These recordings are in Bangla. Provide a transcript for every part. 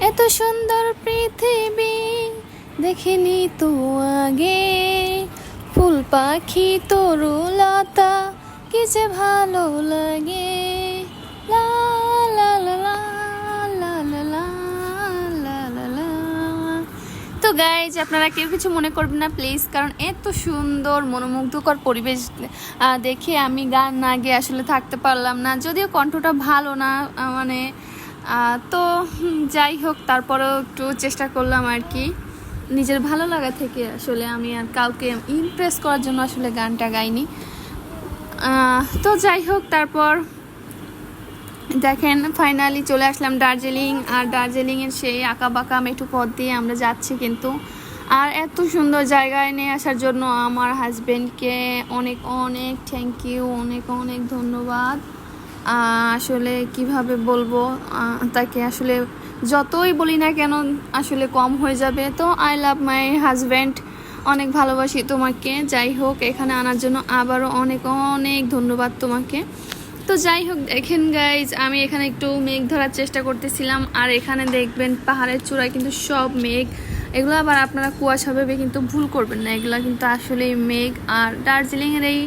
এত সুন্দর পৃথিবী দেখিনি তো আগে, ফুল পাখি তরুলতা কি যে ভালো লাগে। লা লা লা লা লা লা লা লা লা লা। তো গাইজ, আপনারা কেউ কিছু মনে করবেন না প্লিজ, কারণ এত সুন্দর মনোমুগ্ধকর পরিবেশ দেখে আমি গান না গেয়ে আসলে থাকতে পারলাম না, যদিও কণ্ঠটা ভালো না মানে তো যাই হোক, তারপরেও একটু চেষ্টা করলাম আর কি, নিজের ভালো লাগা থেকে। আসলে আমি আর কাউকে ইমপ্রেস করার জন্য আসলে গানটা গাইনি। তো যাই হোক, তারপর দেখেন ফাইনালি চলে আসলাম দার্জিলিং। আর দার্জিলিংয়ের সেই আঁকা বাঁকা মেঠো পথ দিয়ে আমরা যাচ্ছি কিন্তু। আর এত সুন্দর জায়গায় নিয়ে আসার জন্য আমার হাজব্যান্ডকে অনেক অনেক থ্যাংক ইউ, অনেক অনেক ধন্যবাদ। আসলে কিভাবে বলবো তাকে, আসলে যতই বলি না কেন আসলে কম হয়ে যাবে। তো আই লাভ মাই হাজব্যান্ড, অনেক ভালোবাসি তোমাকে। যাই হোক, এখানে আনার জন্য আবারও অনেক অনেক ধন্যবাদ তোমাকে। তো যাই হোক, দেখেন গাইজ, আমি এখানে একটু মেঘ ধরার চেষ্টা করতেছিলাম। আর এখানে দেখবেন পাহাড়ের চূড়ায় কিন্তু সব মেঘ, এগুলো আবার আপনারা কুয়াশা ভেবে কিন্তু ভুল করবেন না, এগুলো কিন্তু আসলেই মেঘ। আর দার্জিলিংয়ের এই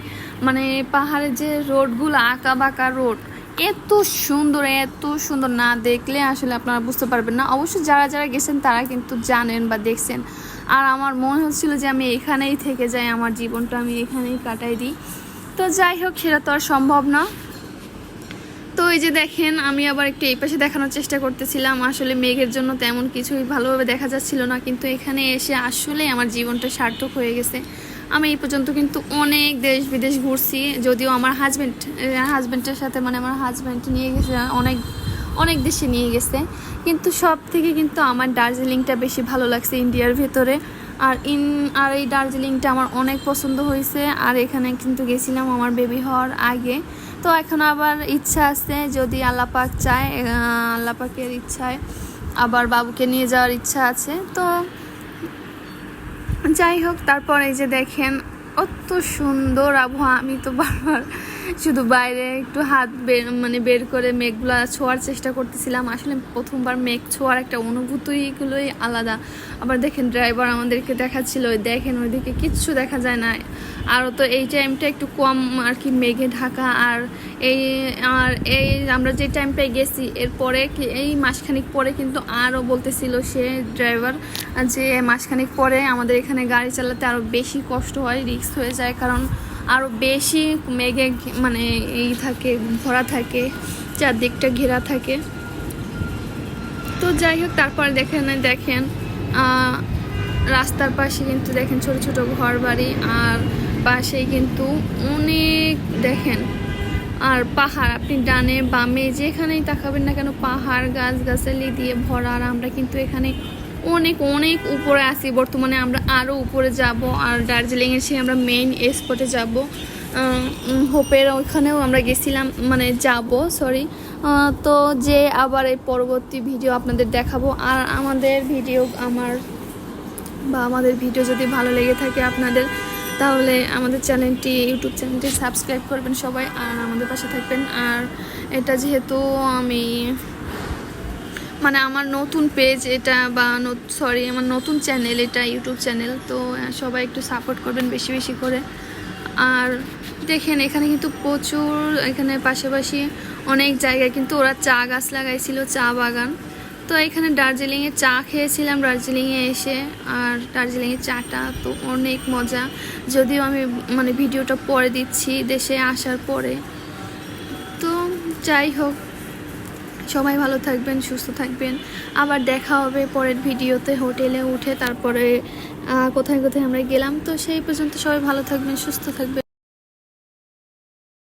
মানে পাহাড়ের যে রোডগুলো, আঁকা বাঁকা রোড, এত সুন্দর না দেখলে আসলে আপনারা বুঝতে পারবেন না। অবশ্য যারা যারা গেছেন তারা কিন্তু জানেন বা দেখছেন। আর আমার মনে হচ্ছিল যে আমি এখানেই থেকে যাই, আমার জীবনটা আমি এখানেই কাটাই দিই। তো যাই হোক, সেটা তো আর সম্ভব না। তো এই যে দেখেন, আমি আবার একটু এই পাশে দেখানোর চেষ্টা করতেছিলাম। আসলে মেঘের জন্য তেমন কিছুই ভালোভাবে দেখা যাচ্ছিল না, কিন্তু এখানে এসে আসলে আমার জীবনটা সার্থক হয়ে গেছে। আমি এই পর্যন্ত কিন্তু অনেক দেশ বিদেশ ঘুরছি, যদিও আমার হাজব্যান্ডের সাথে মানে আমার হাজব্যান্ড নিয়ে গেছে অনেক দেশে নিয়ে গেছে, কিন্তু সব থেকে কিন্তু আমার দার্জিলিংটা বেশি ভালো লাগছে ইন্ডিয়ার ভেতরে। আর এই দার্জিলিংটা আমার অনেক পছন্দ হয়েছে। আর এখানে কিন্তু গেছিলাম আমার বেবি হওয়ার আগে। তো এখন আবার ইচ্ছা আছে, যদি আল্লাহ পাক চায়, আল্লাহ পাকের ইচ্ছায় আবার বাবুকে নিয়ে যাওয়ার ইচ্ছা আছে। তো যাই হোক, তারপর এই যে দেখেন অত সুন্দর আবহাওয়া। আমি তো বারবার শুধু বাইরে একটু হাত বের করে মেঘগুলো ছোঁয়ার চেষ্টা করতেছিলাম। আসলে প্রথমবার মেঘ ছোঁয়ার একটা অনুভূতিগুলোই আলাদা। আবার দেখেন ড্রাইভার আমাদেরকে দেখাচ্ছিল, দেখেন ওইদিকে কিচ্ছু দেখা যায় না। আরও তো এই টাইমটা একটু কম আর কি মেঘে ঢাকা। আর এই আমরা যে টাইমটায় গেছি এরপরে এই মাসখানিক পরে কিন্তু আরও বলতেছিল সে ড্রাইভার যে মাসখানিক পরে আমাদের এখানে গাড়ি চালাতে আরও বেশি কষ্ট হয়, রিস্ক হয়ে যায়, কারণ আরও বেশি মেঘে মানে এই থাকে, ভরা থাকে, চারদিকটা ঘেরা থাকে। তো যাই হোক, তারপরে দেখেন রাস্তার পাশে কিন্তু দেখেন ছোট ছোট ঘর বাড়ি, আর পাশেই কিন্তু অনেক দেখেন আর পাহাড়, আপনি ডানে বামে যেখানেই তাকাবেন না কেন পাহাড় গাছগাছালি দিয়ে ভরা। আর আমরা কিন্তু এখানে অনেক অনেক উপরে আছি বর্তমানে, আমরা আরও উপরে যাব। আর দার্জিলিংয়ের সেই আমরা মেইন স্পটে যাব, হোপের ওইখানেও আমরা গেছিলাম মানে যাব সরি। তো যে আবার এই পরবর্তী ভিডিও আপনাদের দেখাবো। আর আমাদের ভিডিও যদি ভালো লেগে থাকে আপনাদের, তাহলে আমাদের ইউটিউব চ্যানেলটি সাবস্ক্রাইব করবেন সবাই, আর আমাদের পাশে থাকবেন। আর এটা যেহেতু আমি মানে আমার নতুন পেজ এটা, বা আমার নতুন চ্যানেল এটা, ইউটিউব চ্যানেল, তো সবাই একটু সাপোর্ট করবেন বেশি বেশি করে। আর দেখেন এখানে কিন্তু প্রচুর, এখানে পাশাপাশি অনেক জায়গায় কিন্তু ওরা চা গাছ লাগাইছিল, চা বাগান। তো এখানে দার্জিলিংয়ে চা খেয়েছিলাম দার্জিলিংয়ে এসে। আর দার্জিলিংয়ের চাটা তো অনেক মজা, যদিও আমি মানে ভিডিওটা পরে দিচ্ছি দেশে আসার পরে। তো যাই হোক, সবাই ভালো থাকবেন, সুস্থ থাকবেন। আবার দেখা হবে পরের ভিডিওতে, হোটেলে উঠে তারপরে কোথায় কোথায় আমরা গেলাম। তো সেই পর্যন্ত সবাই ভালো থাকবেন, সুস্থ থাকবেন।